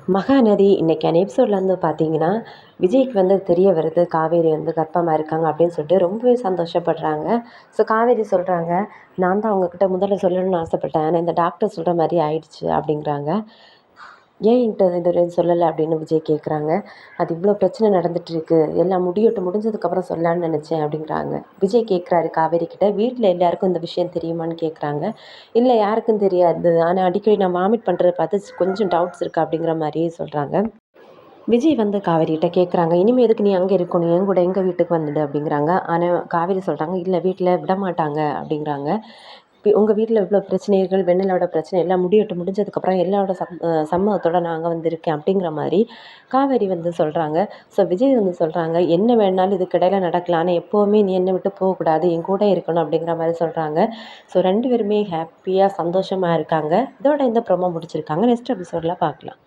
மகாநதி இன்னைக்கான எபிசோட்ல வந்து பார்த்தீங்கன்னா, விஜய்க்கு வந்து தெரிய வருது காவேரி வந்து கர்ப்பமா இருக்காங்க அப்படின்னு சொல்லிட்டு ரொம்பவே சந்தோஷப்படுறாங்க. ஸோ காவேரி சொல்றாங்க, "நான் தான் உங்ககிட்ட முதல்ல சொல்லணும்னு ஆசைப்பட்டேன். ஆனா இந்த டாக்டர் சொல்ற மாரி ஆயிடுச்சு" அப்படிங்கிறாங்க. "ஏன் என்கிட்ட இதுவரையும் சொல்லல?" அப்படின்னு விஜய் கேட்குறாங்க. "அது இவ்வளோ பிரச்சனை நடந்துட்டு இருக்கு. எல்லாம் முடியட்டும், முடிஞ்சதுக்கப்புறம் சொல்லலான்னு நினச்சேன்" அப்படிங்கிறாங்க. விஜய் கேட்குறாரு காவேரி கிட்ட, "வீட்ல எல்லாருக்கும் இந்த விஷயம் தெரியுமான்னு?" கேட்குறாங்க. "இல்ல யாருக்கும் தெரியாது. ஆனா அடிக்கடி நான் வாமிட் பண்றத பார்த்து கொஞ்சம் டவுட்ஸ் இருக்கு" அப்படிங்கிற மாரி சொல்றாங்க. விஜய் வந்து காவேரிட்ட கேட்குறாங்க, "இனிமே எதுக்கு நீ அங்க இருக்கணும்? என் கூட எங்க வீட்டுக்கு வந்துடு" அப்படிங்கிறாங்க. ஆனா காவேரி சொல்றாங்க, "இல்ல வீட்ல விடமாட்டாங்க" அப்படிங்கிறாங்க. "உங்க வீட்ல இவ்ளோ பிரச்சனைகள், வெண்ணிலாவோட பிரச்சனை எல்லாம் முடியட்டும். முடிஞ்சதுக்கப்புறம் எல்லாரோட சம்மதத்தோட நான் அங்க வந்து இருக்கேன்" அப்படிங்கிற மாரி காவேரி வந்து சொல்றாங்க. ஸோ விஜய் வந்து சொல்றாங்க, "என்ன வேணாலும் இதுக்கு இடையில நடக்கலாம். ஆனா எப்பவுமே நீ என்ன விட்டு போகக்கூடாது. என் கூட இருக்கணும்" அப்படிங்கிற மாரி சொல்றாங்க. ஸோ 2 பேருமே ஹேப்பியா, சந்தோஷமா இருக்காங்க. இதோட இந்த ப்ரோமோ முடிச்சிருக்காங்க. நெக்ஸ்ட் எபிசோட்ல பார்க்கலாம்.